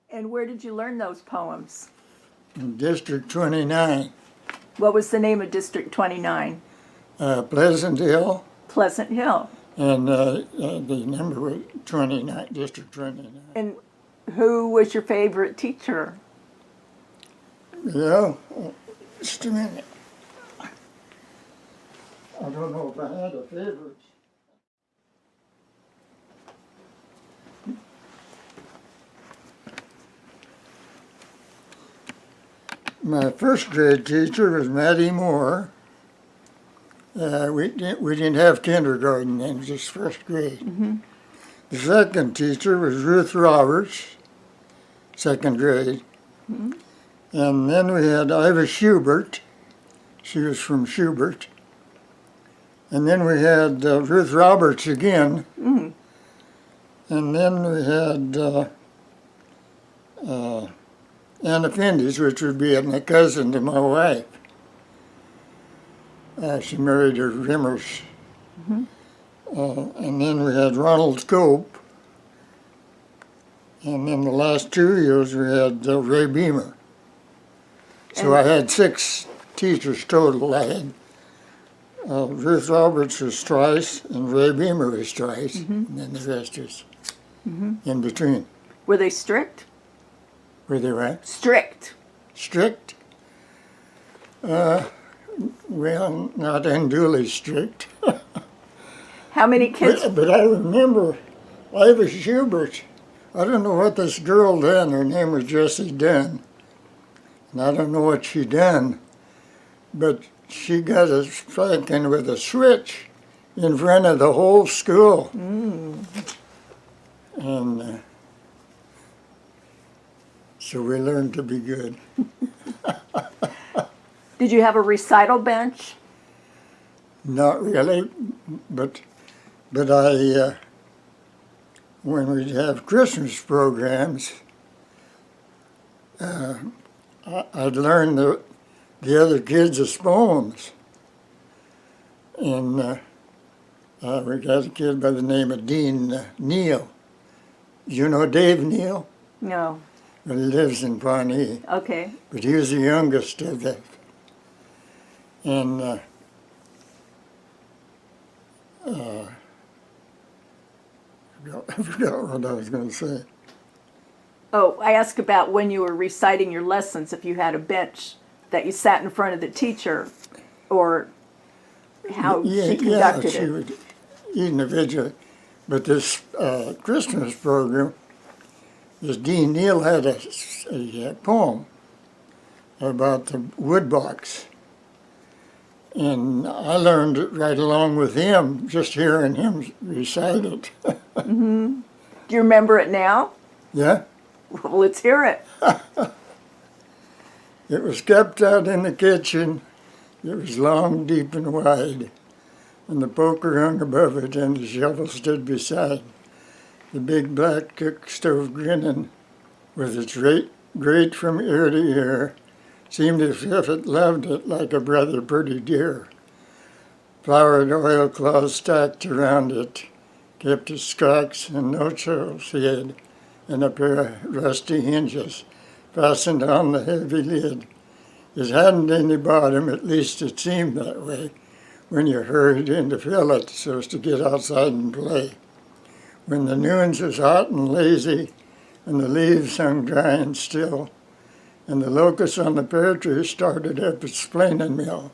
And where did you learn those poems? In District 29, What was the name of District 29? Pleasant Hill, Pleasant Hill. and the number was 29, District 29. And who was your favorite teacher? Yeah, just a minute. I don't know if I had a favorite. My first grade teacher was Mattie Moore. We didn't have kindergarten then, just first grade. Mm-hmm. The second teacher was Ruth Roberts, second grade. Mm-hmm. And then we had Iva Schubert. She was from Schubert. And then we had Ruth Roberts again. Mm. And then we had Anna Findis, which would be a cousin to my wife. She married her Rimmers. Mm-hmm. And then we had Ronald Scope. And then the last 2 years we had Ray Beamer. So I had 6 teachers total. I had Ruth Roberts was twice, and Ray Beamer was twice, Mm-hmm. and then the rest was Mm-hmm. in between. Were they strict? Were they right? Strict. Strict? Well, not unduly strict. How many kids? But I remember Iva Schubert. I don't know what this girl done. Her name was Jessie Dunn. And I don't know what she done, but she got us spanking with a switch in front of the whole school. Mm. And so we learned to be good. Did you have a recital bench? Not really, but I, when we'd have Christmas programs, I'd learn the other kids' poems. And we got a kid by the name of Dean Neal. You know Dave Neal? No. Well, he lives in Pawnee, Okay. but he was the youngest of them. And I forgot what I was going to say. Oh, I asked about when you were reciting your lessons, if you had a bench that you sat in front of the teacher, or how she conducted she it. would individually. But this Christmas program, this Dean Neal had a poem about the woodbox. And I learned it right along with him, just hearing him recite it. Mm-hmm. Do you remember it now? Yeah? Well, let's hear it. It was kept out in the kitchen. It was long, deep, and wide. And the poker hung above it, and the shovel stood beside. The big black cook stove grinning, with its grate from ear to ear, seemed as if it loved it like a brother pretty dear. Floured oilcloths stacked around it kept its cracks and no churls hid, and a pair of rusty hinges fastened on the heavy lid. It hadn't any bottom, at least it seemed that way, when you hurried in to fill it so as to get outside and play. When the noons was hot and lazy, and the leaves hung dry and still, and the locust on the pear tree started up its planing mill,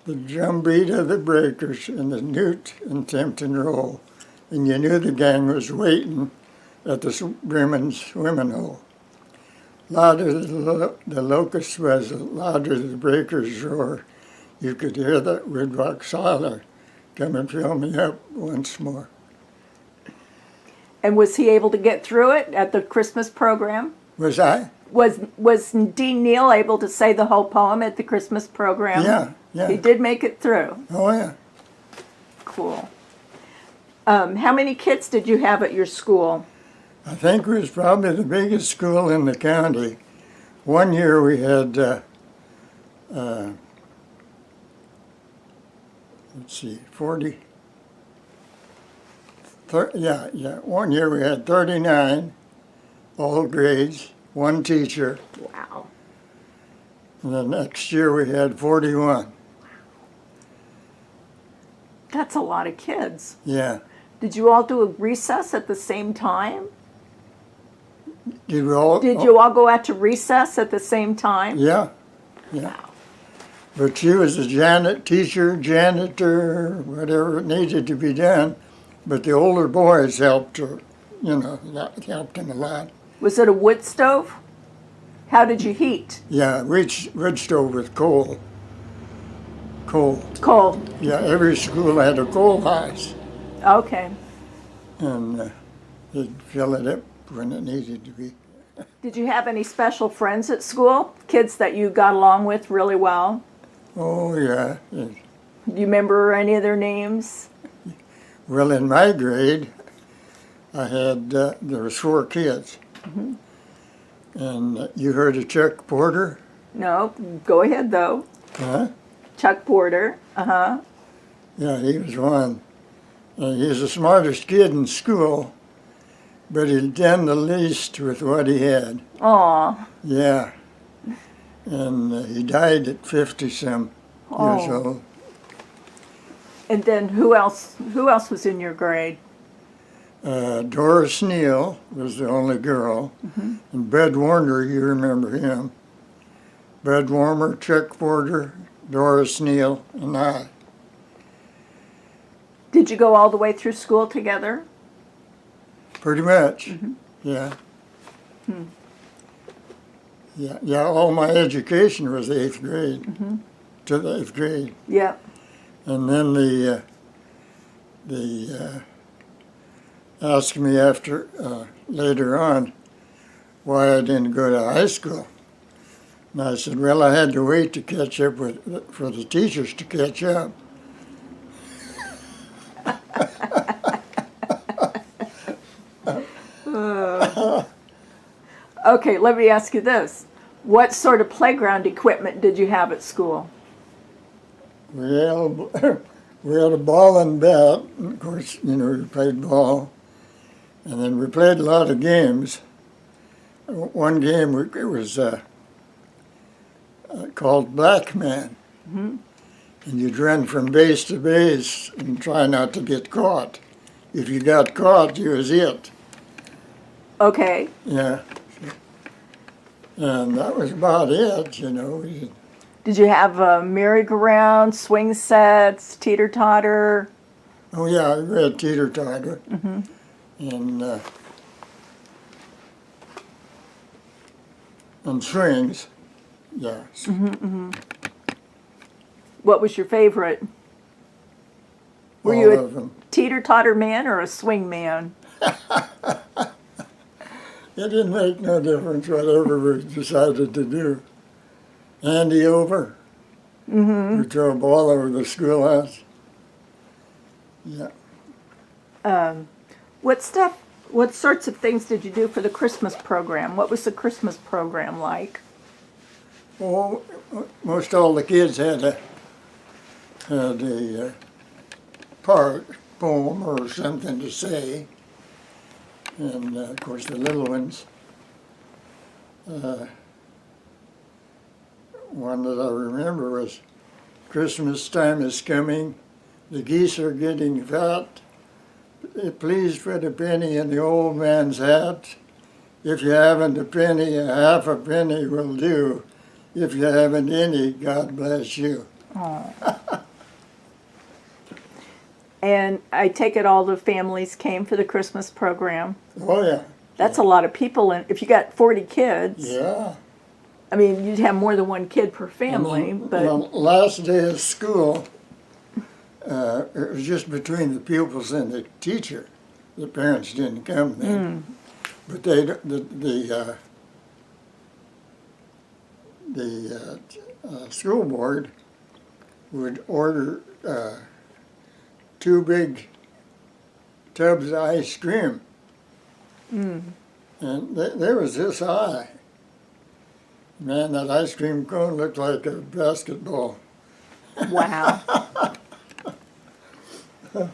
the drumbeat of the breakers and the newt and tempting roll, and you knew the gang was waiting at the brimming swimming hole. Louder the locust was, louder the breakers roar. You could hear that woodrock holler, come and fill me up once more. And was he able to get through it at the Christmas program? Was I? Was Dean Neal able to say the whole poem at the Christmas program? Yeah. He did make it through. Oh, yeah. Cool. How many kids did you have at your school? I think it was probably the biggest school in the county. One year we had, let's see, 40, one year we had 39, all grades, one teacher. Wow. And the next year we had 41. That's a lot of kids. Yeah. Did you all do a recess at the same time? Did we all? Did you all go out to recess at the same time? Yeah. Yeah. But she was a teacher, janitor, whatever it needed to be done. But the older boys helped her, that helped them a lot. Was it a wood stove? How did you heat? Yeah, wood stove with coal. Coal. Yeah, every school had a coal house. Okay. And they'd fill it up when it needed to be. Did you have any special friends at school? Kids that you got along with really well? Oh, yeah. Do you remember any of their names? Well, in my grade, I had, there was 4 kids. Mm-hmm. And you heard of Chuck Porter? No, go ahead though. Huh? Chuck Porter. Uh-huh. Yeah, he was one. He was the smartest kid in school, but he'd done the least with what he had. Aw. Yeah. And he died at 50-some years old. And then who else was in your grade? Doris Neal was the only girl. Mm-hmm. And Bud Warner, you remember him. Bud Warner, Chuck Porter, Doris Neal, and I. Did you go all the way through school together? Pretty much, Mm-hmm. yeah. Yeah, all my education was 8th grade, to the 8th grade. Yeah. And then they asked me later on why I didn't go to high school. And I said, well, I had to wait to catch up for the teachers to catch up. Okay, let me ask you this. What sort of playground equipment did you have at school? We had a ball and bat. And of course, we played ball. And then we played a lot of games. One game, it was called Black Man. Mm-hmm. And you'd run from base to base and try not to get caught. If you got caught, you was it. Okay. Yeah. And that was about it, Did you have a merry-go-round, swing sets, teeter-totter? Oh, yeah, we had teeter-totter. Mm-hmm. And swings, yes. Mm-hmm, mm-hmm. What was your favorite? Were All you of them. Teeter-totter man or a swing man? It didn't make no difference whatever we decided to do. Handy over. Mm-hmm. We throw a ball over the schoolhouse. Yeah. What sorts of things did you do for the Christmas program? What was the Christmas program like? Oh, most all the kids had a poem or something to say. And of course the little ones, one that I remember was, Christmas time is coming, the geese are getting fat, please put a penny in the old man's hat. If you haven't a penny, a half a penny will do. If you haven't any, God bless you. Oh. And I take it all the families came for the Christmas program. Oh, yeah. That's a lot of people. And if you got 40 kids, Yeah. I mean, you'd have more than one kid per family. But the last day of school, it was just between the pupils and the teacher. The parents didn't come then. But the school board would order 2 big tubs of ice cream. And they was this high. Man, that ice cream cone looked like a basketball. wow. Yeah.